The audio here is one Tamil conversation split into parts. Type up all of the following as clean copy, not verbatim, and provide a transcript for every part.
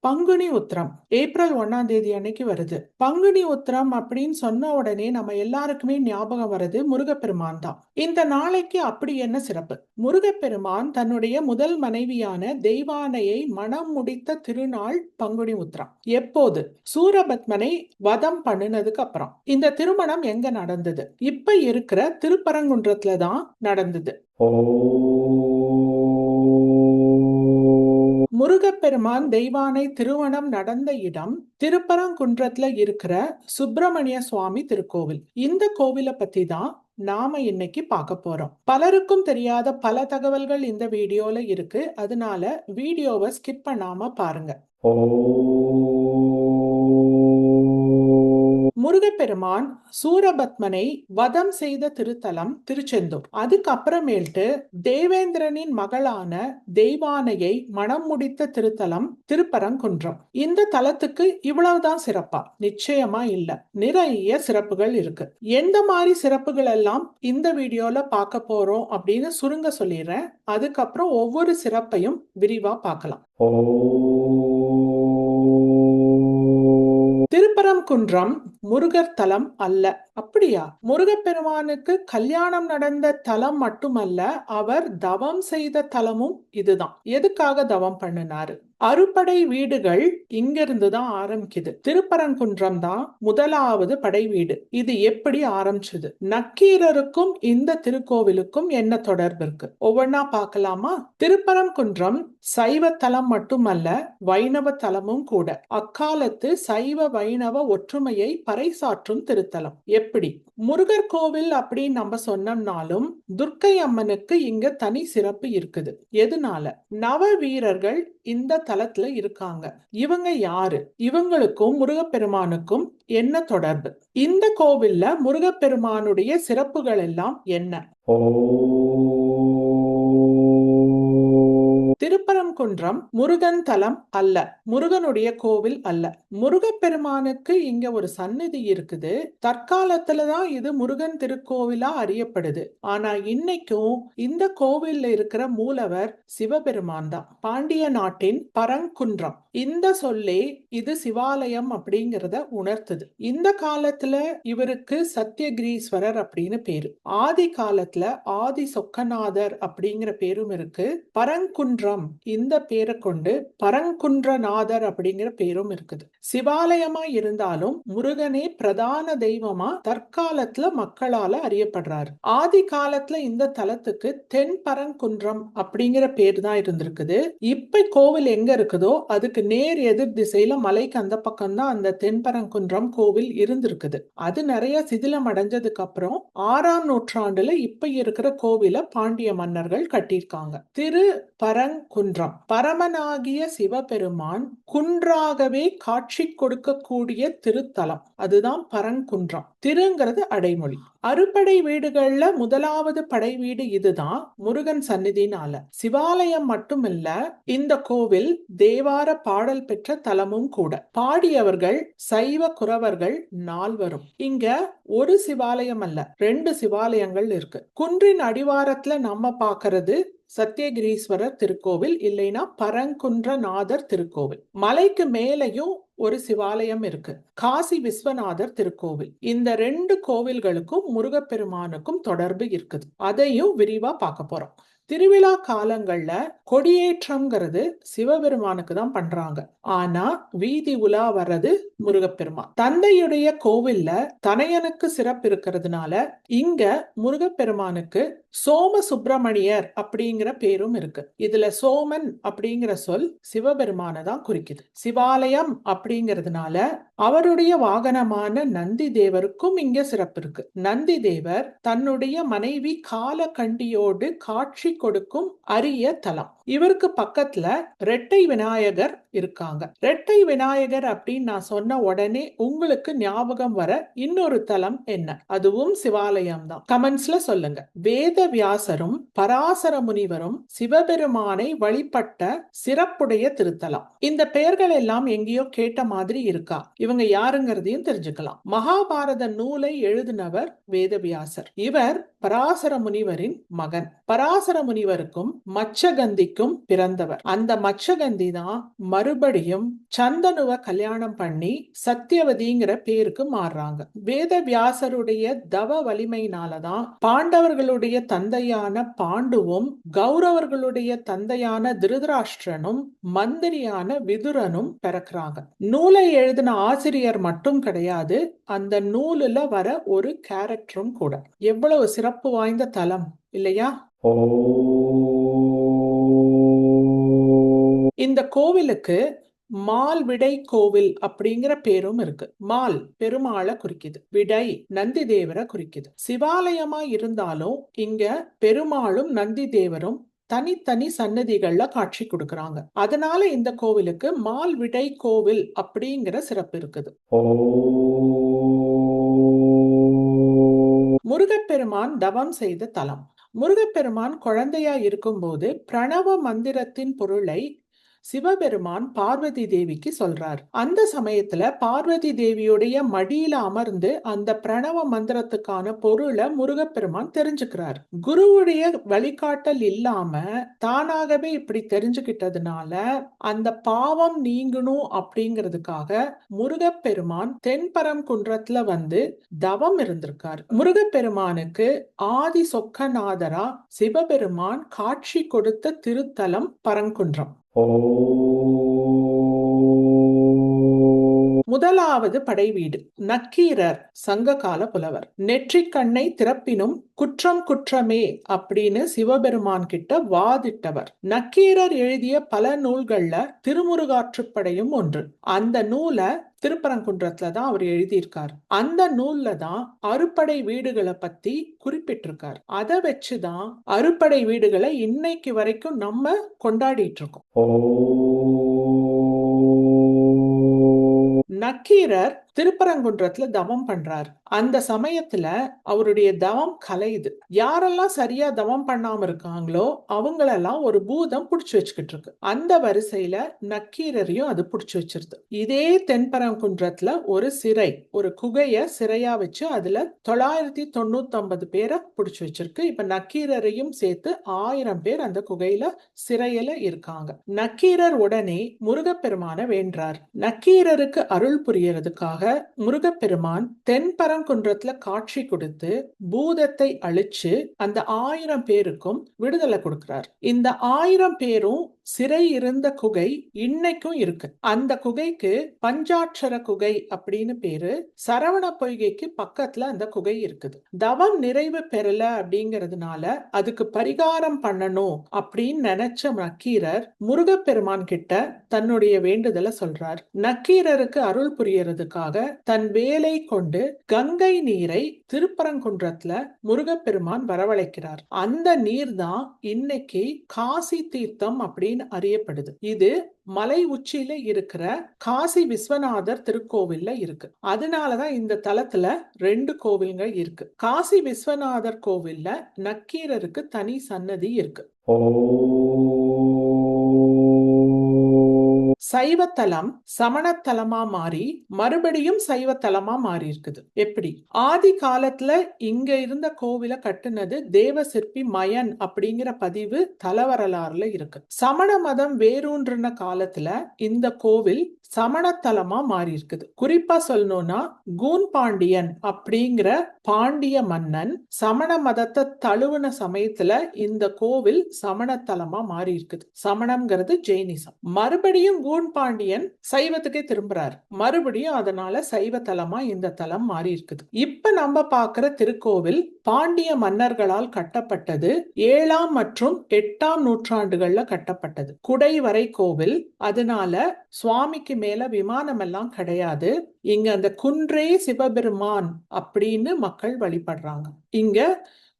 பங்குனி உத்திரம் ஏப்ரல் 1 அன்னைக்கு வருது. பங்குனி உத்திரம் அப்படின்னு சொன்ன உடனே நம்ம எல்லாருக்குமே ஞாபகம் வருது முருகப்பெருமான் தான். இந்த நாளைக்கு அப்படி என்ன சிறப்பு? முருகப்பெருமான் தன்னுடைய முதல் மனைவியான தெய்வானையை மனம் முடித்த திருநாள் பங்குனி உத்திரம். எப்போது? சூரபத்மனை வதம் பண்ணினதுக்கு அப்புறம். இந்த திருமணம் எங்க நடந்தது? இப்ப இருக்கிற திருப்பரங்குன்றத்துல தான் நடந்தது. முருகப்பெருமான் தெய்வானை திருமணம் நடந்த இடம் திருப்பரங்குன்றத்துல இருக்கிற சுப்பிரமணிய சுவாமி திருக்கோவில். இந்த கோவிலை பத்தி தான் நாம இன்னைக்கு பார்க்க போறோம். பலருக்கும் தெரியாத பல தகவல்கள் இந்த வீடியோல இருக்கு. அதனால வீடியோவை ஸ்கிப் பண்ணாம பாருங்க. முருகப்பெருமான் சூரபத்மனை வதம் செய்த திருத்தலம் திருச்செந்தூர். அதுக்கப்புறமேல்ட்டு தேவேந்திரனின் மகளான தெய்வானையை மனம் முடித்த திருத்தலம் திருப்பரங்குன்றம். இந்த தலத்துக்கு இவ்வளவுதான் சிறப்பா? நிச்சயமா இல்ல, நிறைய சிறப்புகள் இருக்கு. எந்த மாதிரி சிறப்புகள் எல்லாம் இந்த வீடியோல பார்க்க போறோம் அப்படின்னு சுருங்க சொல்லிடுறேன். அதுக்கப்புறம் ஒவ்வொரு சிறப்பையும் விரிவா பார்க்கலாம். திருப்பரங்குன்றம் முருகர் தலம் அல்ல. அப்படியா? முருகப்பெருமானுக்கு கல்யாணம் நடந்த தலம் மட்டுமல்ல, அவர் தவம் செய்த தலமும் இதுதான். எதுக்காக தவம் பண்ணினாரு? அறுபடை வீடுகள் இங்கிருந்து தான் ஆரம்பிக்குது. திருப்பரங்குன்றம் தான் முதலாவது படை வீடு. இது எப்படி ஆரம்பிச்சது? நக்கீரருக்கும் இந்த திருக்கோவிலுக்கும் என்ன தொடர்பு இருக்கு? ஒவ்வொன்னா பார்க்கலாமா? திருப்பரங்குன்றம் சைவ தலம் மட்டுமல்ல, வைணவ தலமும் கூட. அக்காலத்து சைவ வைணவ ஒற்றுமையை பறைசாற்றும் திருத்தலம். எப்படி? முருகர் கோவில் அப்படின்னு நம்ம சொன்னோம்னாலும் துர்க்கை அம்மனுக்கு இங்க தனி சிறப்பு இருக்குது. எதனால? நவ வீரர்கள் இந்த தலத்துல இருக்காங்க. இவங்க யாரு? இவங்களுக்கும் முருகப்பெருமானுக்கும் என்ன தொடர்பு? இந்த கோவில்ல முருகப்பெருமானுடைய சிறப்புகள் எல்லாம் என்ன? திருப்பரங்குன்றம் முருகன் தலம் அல்ல, முருகனுடைய கோவில் அல்ல. முருகப்பெருமானுக்கு இங்க ஒரு சந்நிதி இருக்குது. தற்காலத்துலதான் இது முருகன் திருக்கோவிலா அறியப்படுது. ஆனா இன்னைக்கும் இந்த கோவில்ல இருக்கிற மூலவர் சிவபெருமான் தான். பாண்டிய நாட்டின் பரங்குன்றம் இந்த சொல்லே இது சிவாலயம் அப்படிங்கிறத உணர்த்துது. இந்த காலத்துல இவருக்கு சத்தியகிரீஸ்வரர் அப்படின்னு பேரு. ஆதி காலத்துல ஆதி சொக்கநாதர் அப்படிங்கிற பேரும் இருக்கு. பரங்குன்றம் இந்த பேரை கொண்டு பரங்குன்றநாதர் அப்படிங்கிற பேரும் இருக்குது. சிவாலயமா இருந்தாலும் முருகனே பிரதான தெய்வமா தற்காலத்துல மக்களால அறியப்படுறாரு. ஆதி காலத்துல இந்த தலத்துக்கு தென் பரங்குன்றம் அப்படிங்கிற பேர் தான் இருந்திருக்குது. இப்ப கோவில் எங்க இருக்குதோ அதுக்கு நேர் எதிர் திசையில மலைக்கு அந்த பக்கம் தான் அந்த தென்பரங்குன்றம் கோவில் இருந்திருக்குது. அது நிறைய சிதிலம் அடைஞ்சதுக்கு அப்புறம் 6ஆம் நூற்றாண்டுல இப்ப இருக்கிற கோவில பாண்டிய மன்னர்கள் கட்டியிருக்காங்க. திரு பரங்குன்றம் பரமனாகிய சிவபெருமான் குன்றாகவே காட்சி கொடுக்கக்கூடிய திருத்தலம். அதுதான் பரங்குன்றம். திருங்கிறது அடைமொழி. அறுபடை வீடுகள்ல முதலாவது படை வீடு இதுதான், முருகன் சந்நிதினால. சிவாலயம் மட்டுமில்ல, இந்த கோவில் தேவார பாடல் பெற்ற தலமும் கூட. பாடியவர்கள் சைவ குரவர்கள் 4. இங்க ஒரு சிவாலயம் அல்ல, 2 சிவாலயங்கள் இருக்கு. குன்றின் அடிவாரத்துல நம்ம பாக்குறது சத்தியகிரீஸ்வரர் திருக்கோவில், இல்லைன்னா பரங்குன்றநாதர் திருக்கோவில். மலைக்கு மேலையும் ஒரு சிவாலயம் இருக்கு, காசி விஸ்வநாதர் திருக்கோவில். இந்த 2 கோவில்களுக்கும் முருகப்பெருமானுக்கும் தொடர்பு இருக்குது. அதையும் விரிவா பார்க்க போறோம். திருவிழா காலங்கள்ல கொடியேற்றம்ங்கிறது சிவபெருமானுக்கு தான் பண்றாங்க. ஆனா வீதி உலா வர்றது முருகப்பெருமான். தந்தையுடைய கோவில்ல தனையனுக்கு சிறப்பு இருக்கிறதுனால இங்க முருகப்பெருமானுக்கு சோம சுப்பிரமணியர் அப்படிங்கிற பேரும் இருக்கு. இதுல சோமன் அப்படிங்கிற சொல் சிவபெருமான தான் குறிக்குது. சிவாலயம் அப்படிங்கிறதுனால அவருடைய வாகனமான நந்தி தேவருக்கும் இங்க சிறப்பு இருக்கு. நந்தி தேவர் தன்னுடைய மனைவி காலகண்டியோடு காட்சி கொடுக்கும் அரிய தலம். இவருக்கு பக்கத்துல ரெட்டை விநாயகர் இருக்காங்க. ரெட்டை விநாயகர் அப்படின்னு நான் சொன்ன உடனே உங்களுக்கு ஞாபகம் வர இன்னொரு தலம் என்ன? அதுவும் சிவாலயம் தான். கமெண்ட்ஸ்ல சொல்லுங்க. வேத வியாசரும் பராசர முனிவரும் சிவபெருமானை வழிபட்ட சிறப்புடைய திருத்தலம். இந்த பெயர்கள் எல்லாம் எங்கேயோ கேட்ட மாதிரி இருக்கா? இவங்க யாருங்கிறதையும் தெரிஞ்சுக்கலாம். மகாபாரத நூலை எழுதினவர் வேதவியாசர். இவர் பராசர முனிவரின் மகன். பராசர முனிவருக்கும் மச்சகந்திக்கும் பிறந்தவர். அந்த மச்சகந்தி தான் மறுபடியும் சந்தனுவ கல்யாணம் பண்ணி சத்தியவதிங்கிற பேருக்கு மாறுறாங்க. வேத வியாசருடைய தவ வலிமையினாலதான் பாண்டவர்களுடைய தந்தையான பாண்டுவும் கௌரவர்களுடைய தந்தையான திருதராஷ்டிரனும் மந்திரியான விதுரனும் பிறக்கிறாங்க. நூலை எழுதின ஆசிரியர் மட்டும் கிடையாது, அந்த நூலுல வர ஒரு கேரக்டரும் கூட. எவ்வளவு சிறப்பு வாய்ந்த தலம் இல்லையா? இந்த கோவிலுக்கு மால் விடை கோவில் அப்படிங்கிற பேரும் இருக்கு. மால் பெருமாளை குறிக்குது, விடை நந்தி தேவரை குறிக்குது. சிவாலயமா இருந்தாலும் இங்க பெருமாளும் நந்தி தேவரும் தனித்தனி சன்னதிகள்ல காட்சி கொடுக்கறாங்க. அதனால இந்த கோவிலுக்கு மால் விடை கோவில் அப்படிங்கிற சிறப்பு இருக்குது. முருகப்பெருமான் தவம் செய்த தலம். முருகப்பெருமான் குழந்தையா இருக்கும்போது பிரணவ மந்திரத்தின் பொருளை சிவபெருமான் பார்வதி தேவிக்கு சொல்றார். அந்த சமயத்துல பார்வதி தேவியுடைய மடியில அமர்ந்து அந்த பிரணவ மந்திரத்துக்கான பொருளை முருகப்பெருமான் தெரிஞ்சுக்கிறார். குருவுடைய வழிகாட்டல் இல்லாம தானாகவே இப்படி தெரிஞ்சுக்கிட்டதுனால அந்த பாவம் நீங்கணும் அப்படிங்கிறதுக்காக முருகப்பெருமான் தென்பரங்குன்றத்துல வந்து தவம் இருந்திருக்கார். முருகப்பெருமானுக்கு ஆதி சொக்கநாதரா சிவபெருமான் காட்சி கொடுத்த திருத்தலம் பரங்குன்றம். முதலாவது படை வீடு. நக்கீரர் சங்ககால புலவர். நெற்றிக்கண்ணை திறப்பினும் குற்றம் குற்றமே அப்படின்னு சிவபெருமான் கிட்ட வாதிட்டவர். நக்கீரர் எழுதிய பல நூல்கள்ல திருமுருகாற்றுப்படையும் ஒன்று. அந்த நூலை திருப்பரங்குன்றத்துல தான் அவர் எழுதியிருக்கார். அந்த நூல்ல தான் அறுபடை வீடுகளை பத்தி குறிப்பிட்டிருக்கார். அதை வச்சுதான் அறுபடை வீடுகளை இன்னைக்கு வரைக்கும் நம்ம கொண்டாடிட்டு இருக்கோம். நக்கீரர் திருப்பரங்குன்றத்துல தவம் பண்றார். அந்த சமயத்துல அவருடைய தவம் கலையுது. யாரெல்லாம் சரியா தவம் பண்ணாம இருக்காங்களோ அவங்களெல்லாம் ஒரு பூதம் புடிச்சு வச்சுக்கிட்டு இருக்கு. அந்த வரிசையில நக்கீரரையும் அது புடிச்சு வச்சிருது. இதே தென்பரங்குன்றத்துல ஒரு சிறை, ஒரு குகைய சிறையா வச்சு அதுல 999 பேரை புடிச்சு வச்சிருக்கு. இப்ப நக்கீரரையும் சேர்த்து 1000 பேர் அந்த குகையில சிறையில இருக்காங்க. நக்கீரர் உடனே முருகப்பெருமான வேண்டார். நக்கீரருக்கு அருள் புரியறதுக்காக முருகப்பெருமான் தென்பரங்குன்றத்துல காட்சி கொடுத்து பூதத்தை அழிச்சு அந்த 1000 பேருக்கும் விடுதலை கொடுக்கிறார். இந்த 1000 பேரும் சிறை இருந்த குகை இன்னைக்கும் இருக்கு. அந்த குகைக்கு பஞ்சாட்சர குகை அப்படின்னு பேரு. சரவண பொய்கைக்கு பக்கத்துல அந்த குகை இருக்குது. தவம் நிறைவு பெறல அப்படிங்கிறதுனால அதுக்கு பரிகாரம் பண்ணணும் அப்படின்னு நினைச்ச நக்கீரர் முருகப்பெருமான் கிட்ட தன்னுடைய வேண்டுதலை சொல்றார். நக்கீரருக்கு அருள் புரியறதுக்காக தன் வேலை கொண்டு கங்கை நீரை திருப்பரங்குன்றத்துல முருகப்பெருமான் வரவழைக்கிறார். அந்த நீர் தான் இன்னைக்கு காசி தீர்த்தம் அப்படின்னு அறியப்படுது. இது மலை உச்சியில இருக்கிற காசி விஸ்வநாதர் திருக்கோவில்ல இருக்கு. அதனாலதான் இந்த தலத்துல 2 கோவில்கள் இருக்கு. காசி விஸ்வநாதர் கோவில்ல நக்கீரருக்கு தனி சன்னதி இருக்கு. சைவத்தலம் சமணத்தலமா மாறி மறுபடியும் சைவத்தலமா மாறி இருக்குது. எப்படி? ஆதி காலத்துல இங்க இருந்த கோவில கட்டுனது தேவ சிற்பி மயன் அப்படிங்கிற பதிவு தலவரலாறுல இருக்கு. சமண மதம் வேரூன்றின காலத்துல இந்த கோவில் சமணத்தலமா மாறி இருக்குது. குறிப்பா சொல்லணும்னா கூன் பாண்டியன் அப்படிங்கிற பாண்டிய மன்னன் சமண மதத்தை தழுவுன சமயத்துல இந்த கோவில் சமணத்தலமா மாறி இருக்குது. சமணம்ங்கிறது ஜெயினிசம். மறுபடியும் கூன் பாண்டியன் சைவத்துக்கே திரும்புறாரு. மறுபடியும் அதனால சைவ தலமா இந்த தலம் மாறி இருக்குது. இப்ப நம்ம பாக்குற திருக்கோவில் பாண்டிய மன்னர்களால் கட்டப்பட்டது. 7ஆம் மற்றும் 8ஆம் நூற்றாண்டுகள்ல கட்டப்பட்டது. குடைவரை கோவில். அதனால சுவாமிக்கு மேல விமானம் எல்லாம் கிடையாது. இங்க அந்த குன்றே சிவபெருமான் அப்படின்னு மக்கள் வழிபடுறாங்க. இங்க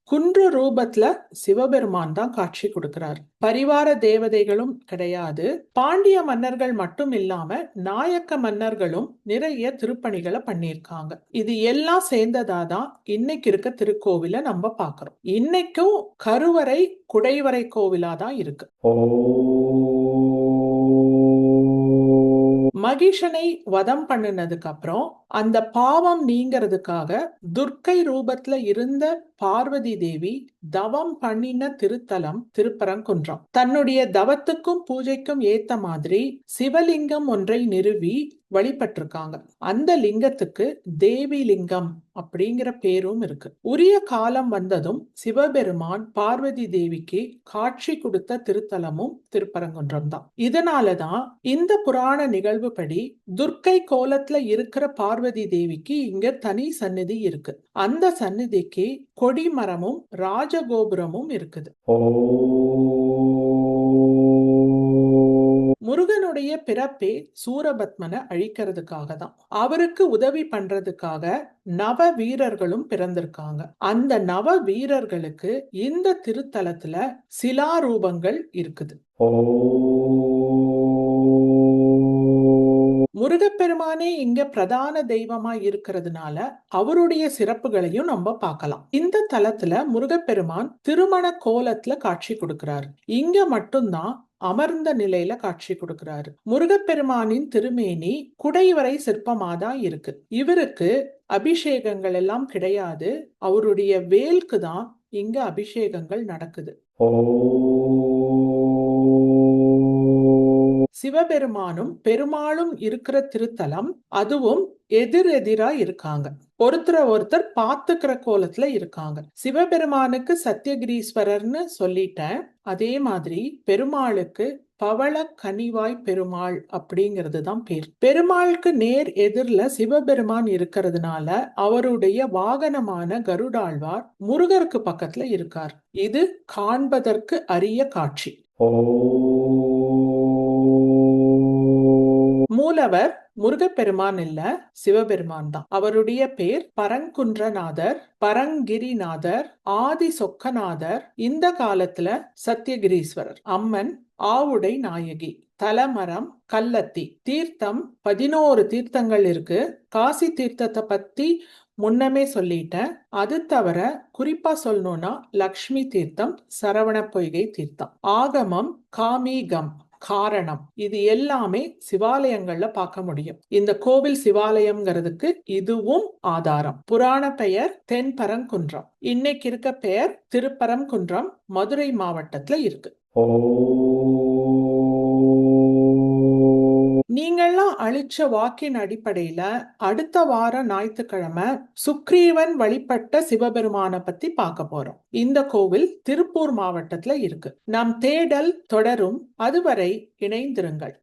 குன்று ரூபத்துல சிவபெருமான் தான் காட்சி கொடுக்கிறார். பரிவார தேவதைகளும் கிடையாது. பாண்டிய மன்னர்கள் மட்டும் இல்லாம நாயக்க மன்னர்களும் நிறைய திருப்பணிகளை பண்ணியிருக்காங்க. இது எல்லாம் சேர்ந்ததாதான் இன்னைக்கு இருக்க திருக்கோவில நம்ம பாக்குறோம். இன்னைக்கும் கருவறை குடைவரை கோவிலா தான் இருக்கு. மகிஷனை வதம் பண்ணினதுக்கு அப்புறம் அந்த பாவம் நீங்கிறதுக்காக துர்க்கை ரூபத்துல இருந்த பார்வதி தேவி தவம் பண்ணின திருத்தலம் திருப்பரங்குன்றம். தன்னுடைய தவத்துக்கும் பூஜைக்கும் ஏத்த மாதிரி சிவலிங்கம் ஒன்றை நிறுவி வழிபட்டிருக்காங்க. அந்த லிங்கத்துக்கு தேவி லிங்கம் அப்படிங்கிற பேரும் இருக்கு. உரிய காலம் வந்ததும் சிவபெருமான் பார்வதி தேவிக்கு காட்சி கொடுத்த திருத்தலமும் திருப்பரங்குன்றம் தான். இதனாலதான் இந்த புராண நிகழ்வு படி துர்க்கை கோலத்துல இருக்கிற பார்வதி தேவிக்கு இங்க தனி சந்நிதி இருக்கு. அந்த சந்நிதிக்கு கொடிமரமும் ராஜகோபுரமும் இருக்குது. முருகனுடைய பிறப்பே சூரபத்மனை அழிக்கிறதுக்காக தான். அவருக்கு உதவி பண்றதுக்காக நவ வீரர்களும் பிறந்திருக்காங்க. அந்த நவ வீரர்களுக்கு இந்த திருத்தலத்துல சிலாரூபங்கள் இருக்குது. முருகப்பெருமானே இங்க பிரதான தெய்வமா இருக்கிறதுனால அவருடைய சிறப்புகளையும் நம்ம பார்க்கலாம். இந்த தலத்துல முருகப்பெருமான் திருமண கோலத்துல காட்சி கொடுக்கிறார். இங்க மட்டும்தான் அமர்ந்த நிலையில காட்சி கொடுக்கிறாரு. முருகப்பெருமானின் திருமேனி குடைவரை சிற்பமாதான் இருக்கு. இவருக்கு அபிஷேகங்கள் எல்லாம் கிடையாது. அவருடைய வேலுக்கு தான் இங்க அபிஷேகங்கள் நடக்குது. சிவபெருமானும் பெருமாளும் இருக்கிற திருத்தலம், அதுவும் எதிரெதிரா இருக்காங்க. ஒருத்தர் பார்த்துக்கிற கோலத்துல இருக்காங்க. சிவபெருமானுக்கு சத்தியகிரீஸ்வரர்னு சொல்லிட்டேன். அதே மாதிரி பெருமாளுக்கு பவள கனிவாய் பெருமாள் அப்படிங்கிறது தான் பேர். பெருமாளுக்கு நேர் எதிரில சிவபெருமான் இருக்கிறதுனால அவருடைய வாகனமான கருடாழ்வார் முருகருக்கு பக்கத்துல இருக்கார். இது காண்பதற்கு அரிய காட்சி. மூலவர் முருகப்பெருமான் இல்ல, சிவபெருமான் தான். அவருடைய பேர் பரங்குன்றநாதர், பரங்கிரிநாதர், ஆதி சொக்கநாதர், இந்த காலத்துல சத்தியகிரீஸ்வரர். அம்மன் ஆவுடை நாயகி. தலமரம் கல்லத்தி. தீர்த்தம் 11 தீர்த்தங்கள் இருக்கு. காசி தீர்த்தத்தை பத்தி முன்னமே சொல்லிட்டேன். அது தவிர குறிப்பா சொல்லணும்னா லக்ஷ்மி தீர்த்தம், சரவண பொய்கை தீர்த்தம். ஆகமம் காமிகம், காரணம், இது எல்லாமே சிவாலயங்கள்ல பார்க்க முடியும். இந்த கோவில் சிவாலயம்ங்கிறதுக்கு இதுவும் ஆதாரம். புராண பெயர் தென்பரங்குன்றம். இன்னைக்கு இருக்க பெயர் திருப்பரங்குன்றம், மதுரை மாவட்டத்துல இருக்கு. நீங்கள்லாம் அளிச்ச வாக்கின் அடிப்படையில அடுத்த வார ஞாயிற்றுக்கிழமை சுக்ரீவன் வழிபட்ட சிவபெருமான பத்தி பார்க்க போறோம். இந்த கோவில் திருப்பூர் மாவட்டத்துல இருக்கு. நம் தேடல் தொடரும். அதுவரை இணைந்திருங்கள்.